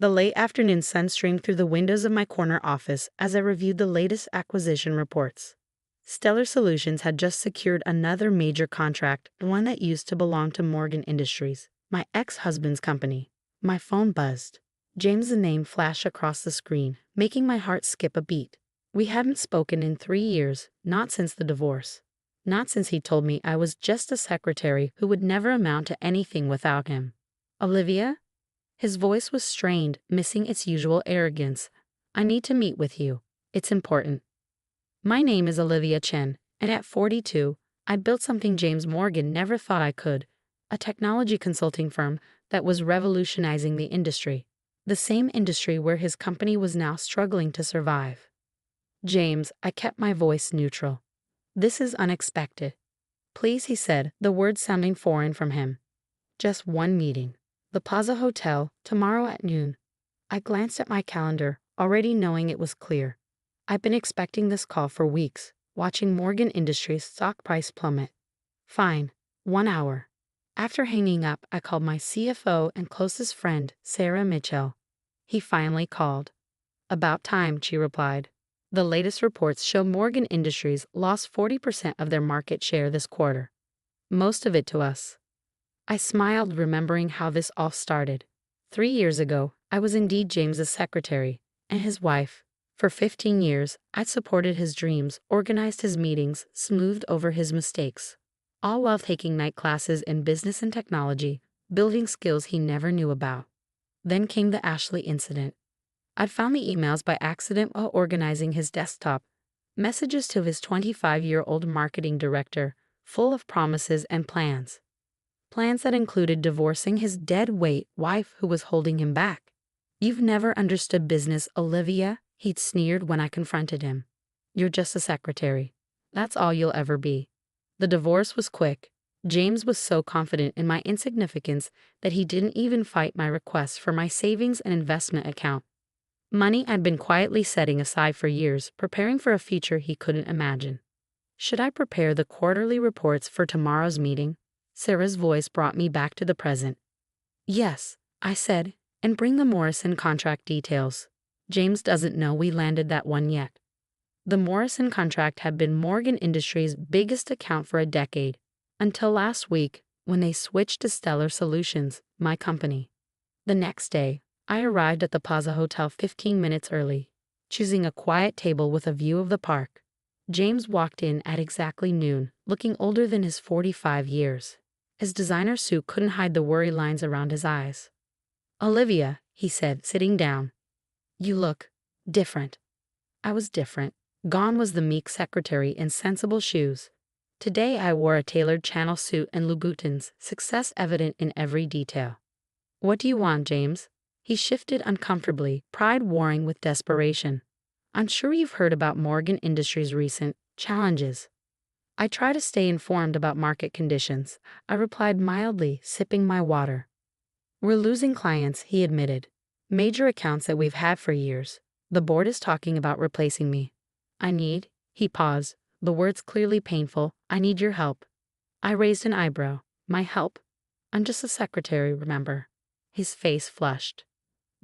The late afternoon sun streamed through the windows of my corner office as I reviewed the latest acquisition reports. Stellar Solutions had just secured another major contract, one that used to belong to Morgan Industries, my ex-husband's company. My phone buzzed. James's name flashed across the screen, making my heart skip a beat. We hadn't spoken in 3 years, not since the divorce. Not since he told me I was just a secretary who would never amount to anything without him. Olivia? His voice was strained, missing its usual arrogance. I need to meet with you. It's important. My name is Olivia Chen, and at 42, I built something James Morgan never thought I could, a technology consulting firm that was revolutionizing the industry, the same industry where his company was now struggling to survive. James, I kept my voice neutral. This is unexpected. Please, he said, the words sounding foreign from him. Just one meeting. The Plaza Hotel, tomorrow at noon. I glanced at my calendar, already knowing it was clear. I've been expecting this call for weeks, watching Morgan Industries' stock price plummet. Fine, 1 hour. After hanging up, I called my CFO and closest friend, Sarah Mitchell. He finally called. About time, she replied. The latest reports show Morgan Industries lost 40% of their market share this quarter. Most of it to us. I smiled, remembering how this all started. 3 years ago, I was indeed James's secretary, and his wife. For 15 years, I'd supported his dreams, organized his meetings, smoothed over his mistakes, all while taking night classes in business and technology, building skills he never knew about. Then came the Ashley incident. I'd found the emails by accident while organizing his desktop, messages to his 25-year-old marketing director, full of promises and plans. Plans that included divorcing his dead-weight wife who was holding him back. You've never understood business, Olivia, he'd sneered when I confronted him. You're just a secretary. That's all you'll ever be. The divorce was quick. James was so confident in my insignificance that he didn't even fight my request for my savings and investment account. Money I'd been quietly setting aside for years, preparing for a future he couldn't imagine. Should I prepare the quarterly reports for tomorrow's meeting? Sarah's voice brought me back to the present. Yes, I said, and bring the Morrison contract details. James doesn't know we landed that one yet. The Morrison contract had been Morgan Industries' biggest account for a decade, until last week when they switched to Stellar Solutions, my company. The next day, I arrived at the Plaza Hotel 15 minutes early, choosing a quiet table with a view of the park. James walked in at exactly noon, looking older than his 45 years. His designer suit couldn't hide the worry lines around his eyes. Olivia, he said, sitting down. You look different. I was different. Gone was the meek secretary in sensible shoes. Today I wore a tailored Channel suit and Louboutins, success evident in every detail. What do you want, James? He shifted uncomfortably, pride warring with desperation. I'm sure you've heard about Morgan Industries' recent challenges. I try to stay informed about market conditions, I replied mildly, sipping my water. We're losing clients, he admitted. Major accounts that we've had for years. The board is talking about replacing me. He paused, the words clearly painful, I need your help. I raised an eyebrow. My help? I'm just a secretary, remember? His face flushed.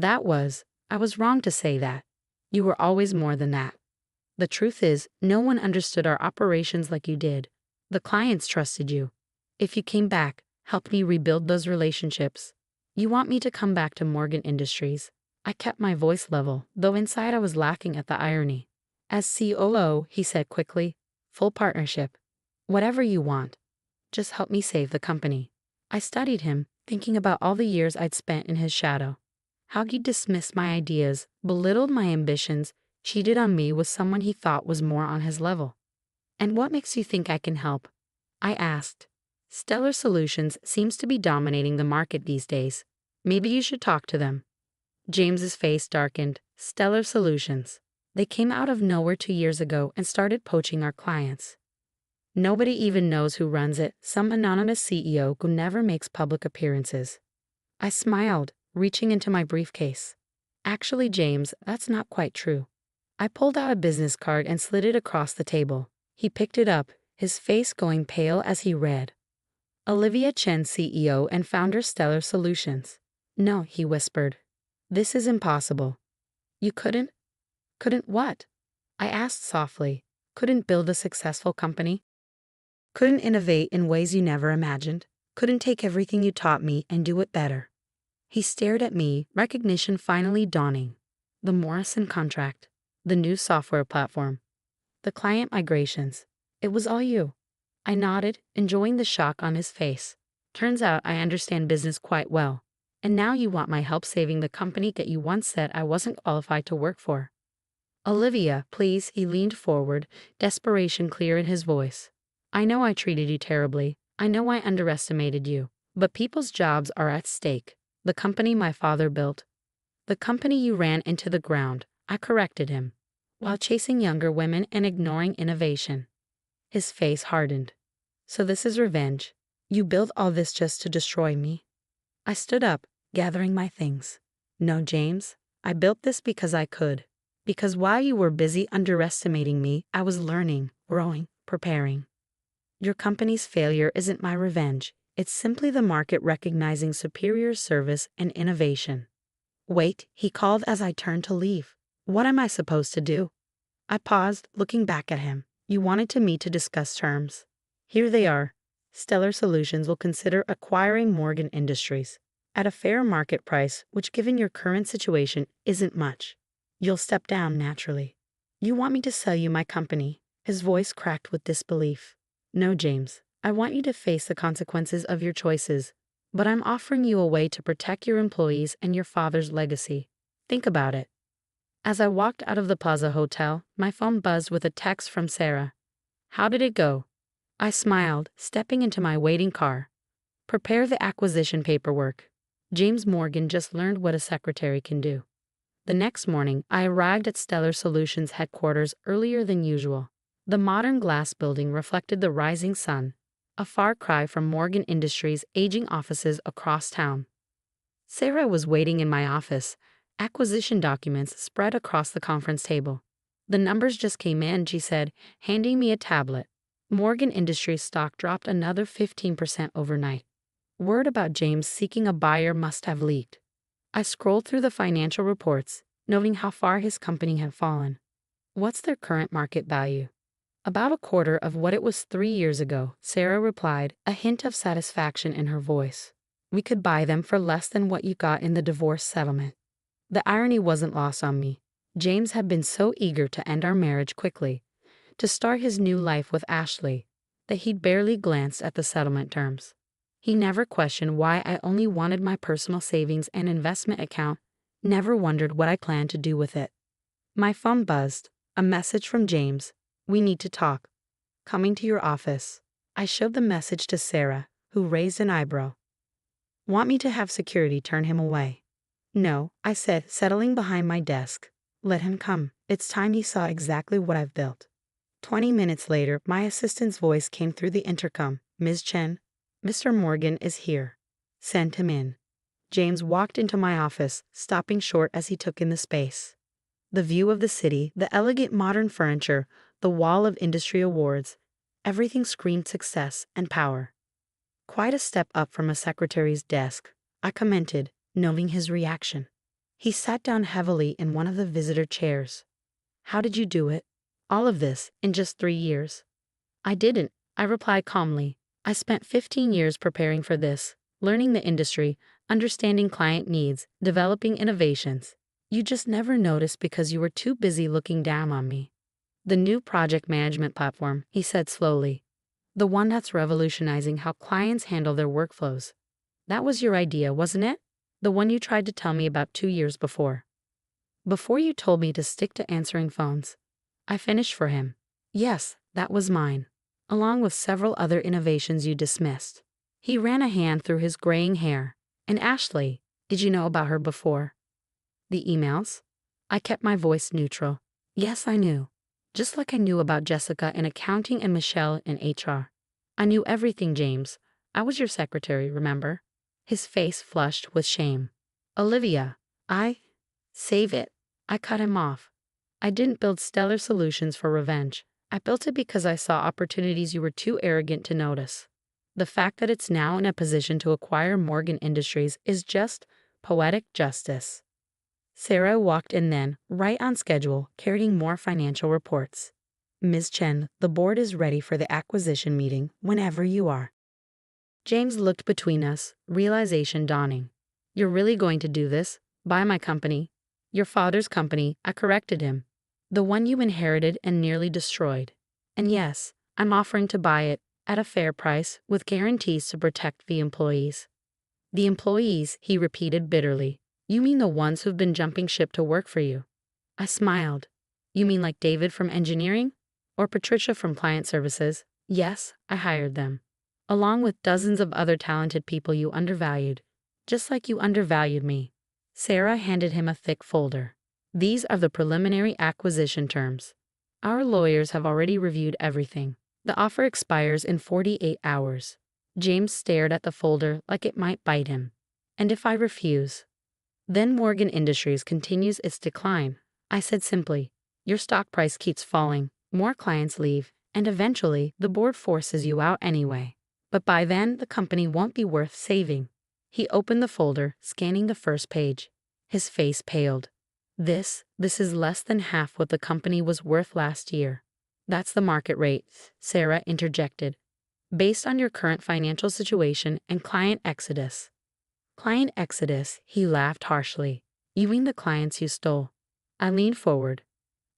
I was wrong to say that. You were always more than that. The truth is, no one understood our operations like you did. The clients trusted you. If you came back, help me rebuild those relationships. You want me to come back to Morgan Industries. I kept my voice level, though inside I was laughing at the irony. As COO, he said quickly, full partnership. Whatever you want. Just help me save the company. I studied him, thinking about all the years I'd spent in his shadow. How he dismissed my ideas, belittled my ambitions, cheated on me with someone he thought was more on his level. And what makes you think I can help? I asked. Stellar Solutions seems to be dominating the market these days. Maybe you should talk to them. James's face darkened. Stellar Solutions. They came out of nowhere 2 years ago and started poaching our clients. Nobody even knows who runs it, some anonymous CEO who never makes public appearances. I smiled, reaching into my briefcase. Actually, James, that's not quite true. I pulled out a business card and slid it across the table. He picked it up, his face going pale as he read. Olivia Chen, CEO and founder, Stellar Solutions. No, he whispered. This is impossible. You couldn't? Couldn't what? I asked softly. Couldn't build a successful company? Couldn't innovate in ways you never imagined? Couldn't take everything you taught me and do it better? He stared at me, recognition finally dawning. The Morrison contract, the new software platform, the client migrations. It was all you. I nodded, enjoying the shock on his face. Turns out I understand business quite well. And now you want my help saving the company that you once said I wasn't qualified to work for. Olivia, please, he leaned forward, desperation clear in his voice. I know I treated you terribly. I know I underestimated you. But people's jobs are at stake. The company my father built. The company you ran into the ground. I corrected him. While chasing younger women and ignoring innovation. His face hardened. So this is revenge. You built all this just to destroy me? I stood up, gathering my things. No, James. I built this because I could. Because while you were busy underestimating me, I was learning, growing, preparing. Your company's failure isn't my revenge. It's simply the market recognizing superior service and innovation. Wait, he called as I turned to leave. What am I supposed to do? I paused, looking back at him. You wanted to meet to discuss terms. Here they are. Stellar Solutions will consider acquiring Morgan Industries at a fair market price, which given your current situation isn't much. You'll step down naturally. You want me to sell you my company? His voice cracked with disbelief. No, James. I want you to face the consequences of your choices. But I'm offering you a way to protect your employees and your father's legacy. Think about it. As I walked out of the Plaza Hotel, my phone buzzed with a text from Sarah. How did it go? I smiled, stepping into my waiting car. Prepare the acquisition paperwork. James Morgan just learned what a secretary can do. The next morning, I arrived at Stellar Solutions headquarters earlier than usual. The modern glass building reflected the rising sun, a far cry from Morgan Industries' aging offices across town. Sarah was waiting in my office, acquisition documents spread across the conference table. The numbers just came in, she said, handing me a tablet. Morgan Industries stock dropped another 15% overnight. Word about James seeking a buyer must have leaked. I scrolled through the financial reports, noting how far his company had fallen. What's their current market value? About a quarter of what it was 3 years ago, Sarah replied, a hint of satisfaction in her voice. We could buy them for less than what you got in the divorce settlement. The irony wasn't lost on me. James had been so eager to end our marriage quickly, to start his new life with Ashley, that he'd barely glanced at the settlement terms. He never questioned why I only wanted my personal savings and investment account, never wondered what I planned to do with it. My phone buzzed, a message from James. We need to talk. Coming to your office. I showed the message to Sarah, who raised an eyebrow. Want me to have security turn him away? No, I said, settling behind my desk. Let him come. It's time he saw exactly what I've built. 20 minutes later, my assistant's voice came through the intercom. Ms. Chen, Mr. Morgan is here. Send him in. James walked into my office, stopping short as he took in the space. The view of the city, the elegant modern furniture, the wall of industry awards, everything screamed success and power. Quite a step up from a secretary's desk, I commented, noting his reaction. He sat down heavily in one of the visitor chairs. How did you do it? All of this in just 3 years? I didn't, I replied calmly. I spent 15 years preparing for this, learning the industry, understanding client needs, developing innovations. You just never noticed because you were too busy looking down on me. The new project management platform, he said slowly. The one that's revolutionizing how clients handle their workflows. That was your idea, wasn't it? The one you tried to tell me about 2 years before. Before you told me to stick to answering phones. I finished for him. Yes, that was mine, along with several other innovations you dismissed. He ran a hand through his graying hair. And Ashley, did you know about her before? The emails? I kept my voice neutral. Yes, I knew. Just like I knew about Jessica in accounting and Michelle in HR. I knew everything, James. I was your secretary, remember? His face flushed with shame. Olivia, save it. I cut him off. I didn't build Stellar Solutions for revenge. I built it because I saw opportunities you were too arrogant to notice. The fact that it's now in a position to acquire Morgan Industries is just poetic justice. Sarah walked in then, right on schedule, carrying more financial reports. Ms. Chen, the board is ready for the acquisition meeting whenever you are. James looked between us, realization dawning. You're really going to do this? Buy my company? Your father's company, I corrected him. The one you inherited and nearly destroyed. And yes, I'm offering to buy it, at a fair price, with guarantees to protect the employees. The employees, he repeated bitterly. You mean the ones who've been jumping ship to work for you? I smiled. You mean like David from engineering? Or Patricia from client services? Yes, I hired them. Along with dozens of other talented people you undervalued. Just like you undervalued me. Sarah handed him a thick folder. These are the preliminary acquisition terms. Our lawyers have already reviewed everything. The offer expires in 48 hours. James stared at the folder like it might bite him. And if I refuse? Then Morgan Industries continues its decline. I said simply, your stock price keeps falling, more clients leave, and eventually the board forces you out anyway. But by then the company won't be worth saving. He opened the folder, scanning the first page. His face paled. This is less than half what the company was worth last year. That's the market rate, Sarah interjected. Based on your current financial situation and client exodus. Client exodus, he laughed harshly. You mean the clients you stole? I leaned forward.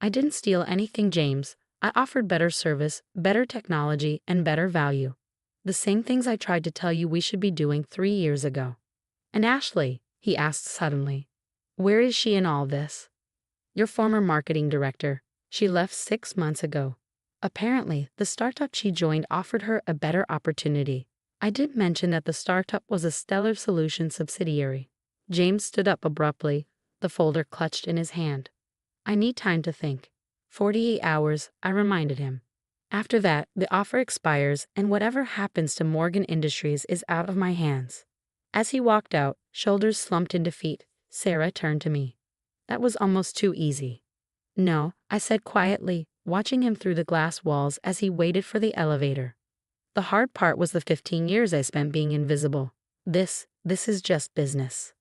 I didn't steal anything, James. I offered better service, better technology, and better value. The same things I tried to tell you we should be doing 3 years ago. And Ashley, he asked suddenly. Where is she in all this? Your former marketing director. She left 6 months ago. Apparently, the startup she joined offered her a better opportunity. I did mention that the startup was a Stellar Solutions subsidiary. James stood up abruptly, the folder clutched in his hand. I need time to think. 48 hours, I reminded him. After that, the offer expires and whatever happens to Morgan Industries is out of my hands. As he walked out, shoulders slumped in defeat, Sarah turned to me. That was almost too easy. No, I said quietly, watching him through the glass walls as he waited for the elevator. The hard part was the 15 years I spent being invisible. This is just business.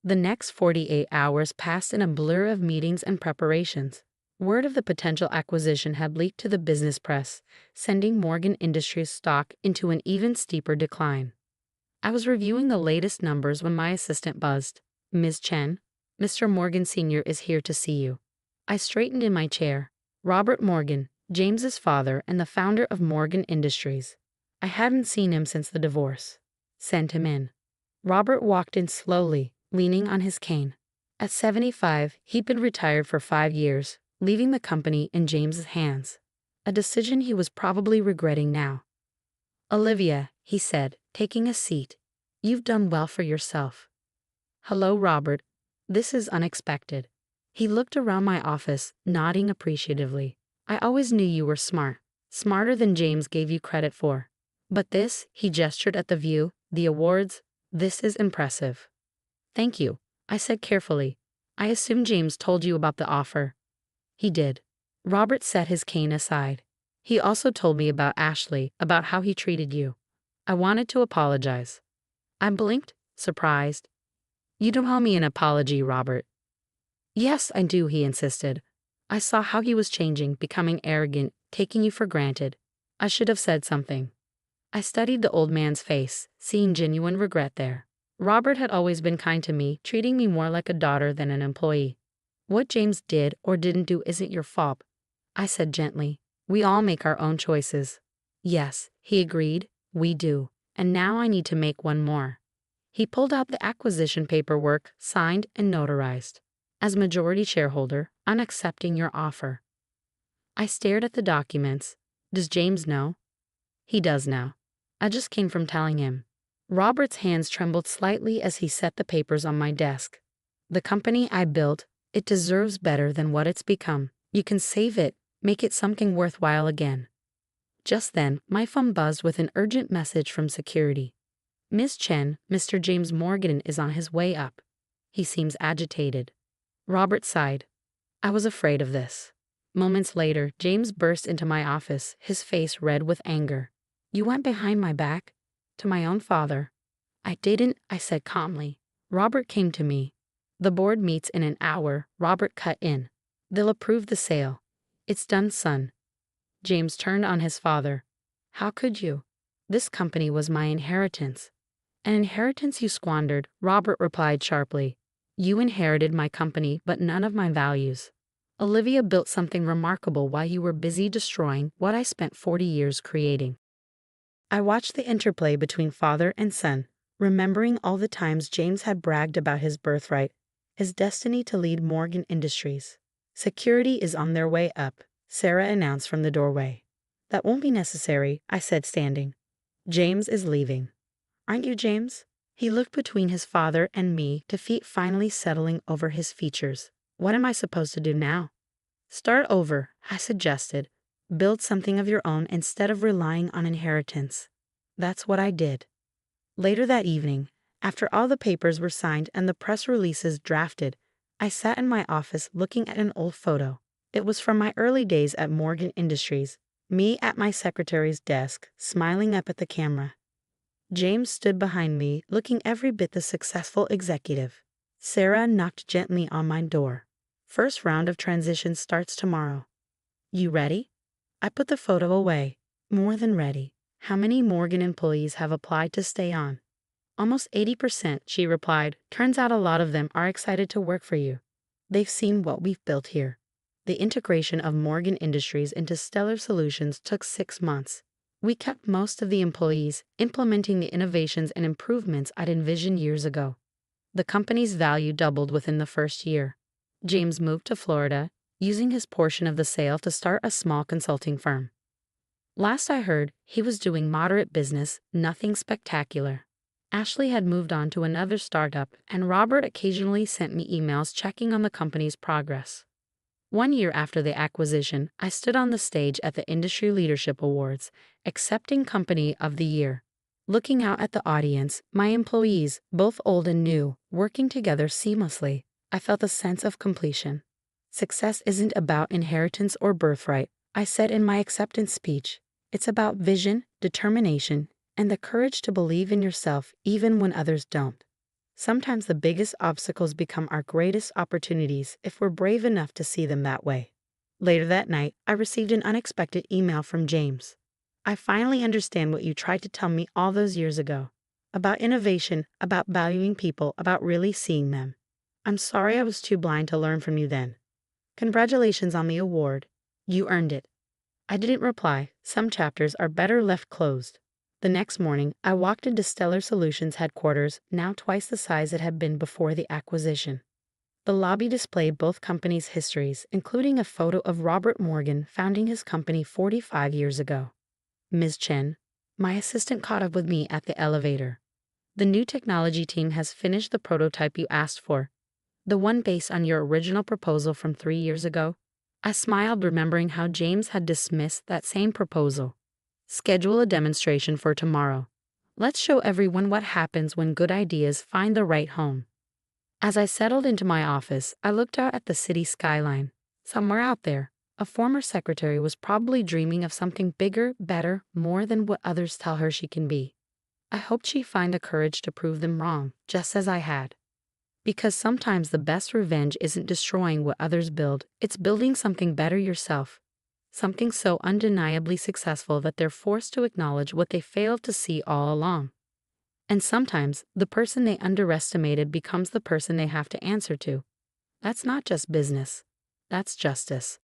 The next 48 hours passed in a blur of meetings and preparations. Word of the potential acquisition had leaked to the business press, sending Morgan Industries stock into an even steeper decline. I was reviewing the latest numbers when my assistant buzzed. Ms. Chen, Mr. Morgan Sr. is here to see you. I straightened in my chair. Robert Morgan, James's father and the founder of Morgan Industries. I hadn't seen him since the divorce. Send him in. Robert walked in slowly, leaning on his cane. At 75, he'd been retired for 5 years, leaving the company in James's hands. A decision he was probably regretting now. Olivia, he said, taking a seat. You've done well for yourself. Hello, Robert. This is unexpected. He looked around my office, nodding appreciatively. I always knew you were smart. Smarter than James gave you credit for. But this, he gestured at the view, the awards, this is impressive. Thank you, I said carefully. I assume James told you about the offer. He did. Robert set his cane aside. He also told me about Ashley, about how he treated you. I wanted to apologize. I blinked, surprised. You don't owe me an apology, Robert. Yes, I do, he insisted. I saw how he was changing, becoming arrogant, taking you for granted. I should have said something. I studied the old man's face, seeing genuine regret there. Robert had always been kind to me, treating me more like a daughter than an employee. What James did or didn't do isn't your fault, I said gently. We all make our own choices. Yes, he agreed, we do. And now I need to make one more. He pulled out the acquisition paperwork, signed and notarized. As majority shareholder, I'm accepting your offer. I stared at the documents. Does James know? He does now. I just came from telling him. Robert's hands trembled slightly as he set the papers on my desk. The company I built, it deserves better than what it's become. You can save it, make it something worthwhile again. Just then, my phone buzzed with an urgent message from security. Miss Chen, Mr. James Morgan is on his way up. He seems agitated. Robert sighed. I was afraid of this. Moments later, James burst into my office, his face red with anger. You went behind my back? To my own father. I didn't, I said calmly. Robert came to me. The board meets in an hour, Robert cut in. They'll approve the sale. It's done, son. James turned on his father. How could you? This company was my inheritance. An inheritance you squandered, Robert replied sharply. You inherited my company, but none of my values. Olivia built something remarkable while you were busy destroying what I spent 40 years creating. I watched the interplay between father and son, remembering all the times James had bragged about his birthright, his destiny to lead Morgan Industries. Security is on their way up, Sarah announced from the doorway. That won't be necessary, I said, standing. James is leaving. Aren't you, James? He looked between his father and me, defeat finally settling over his features. What am I supposed to do now? Start over, I suggested. Build something of your own instead of relying on inheritance. That's what I did. Later that evening, after all the papers were signed and the press releases drafted, I sat in my office looking at an old photo. It was from my early days at Morgan Industries, me at my secretary's desk, smiling up at the camera. James stood behind me, looking every bit the successful executive. Sarah knocked gently on my door. First round of transition starts tomorrow. You ready? I put the photo away. More than ready. How many Morgan employees have applied to stay on? Almost 80%, she replied. Turns out a lot of them are excited to work for you. They've seen what we've built here. The integration of Morgan Industries into Stellar Solutions took 6 months. We kept most of the employees, implementing the innovations and improvements I'd envisioned years ago. The company's value doubled within the first year. James moved to Florida, using his portion of the sale to start a small consulting firm. Last I heard, he was doing moderate business, nothing spectacular. Ashley had moved on to another startup, and Robert occasionally sent me emails checking on the company's progress. 1 year after the acquisition, I stood on the stage at the Industry Leadership Awards, accepting Company of the Year. Looking out at the audience, my employees, both old and new, working together seamlessly, I felt a sense of completion. Success isn't about inheritance or birthright, I said in my acceptance speech. It's about vision, determination, and the courage to believe in yourself even when others don't. Sometimes the biggest obstacles become our greatest opportunities if we're brave enough to see them that way. Later that night, I received an unexpected email from James. I finally understand what you tried to tell me all those years ago. About innovation, about valuing people, about really seeing them. I'm sorry I was too blind to learn from you then. Congratulations on the award. You earned it. I didn't reply. Some chapters are better left closed. The next morning, I walked into Stellar Solutions headquarters, now twice the size it had been before the acquisition. The lobby displayed both companies' histories, including a photo of Robert Morgan founding his company 45 years ago. Ms. Chen, my assistant, caught up with me at the elevator. The new technology team has finished the prototype you asked for, the one based on your original proposal from 3 years ago. I smiled, remembering how James had dismissed that same proposal. Schedule a demonstration for tomorrow. Let's show everyone what happens when good ideas find the right home. As I settled into my office, I looked out at the city skyline. Somewhere out there, a former secretary was probably dreaming of something bigger, better, more than what others tell her she can be. I hoped she'd find the courage to prove them wrong, just as I had. Because sometimes the best revenge isn't destroying what others build, it's building something better yourself. Something so undeniably successful that they're forced to acknowledge what they failed to see all along. And sometimes, the person they underestimated becomes the person they have to answer to. That's not just business. That's justice.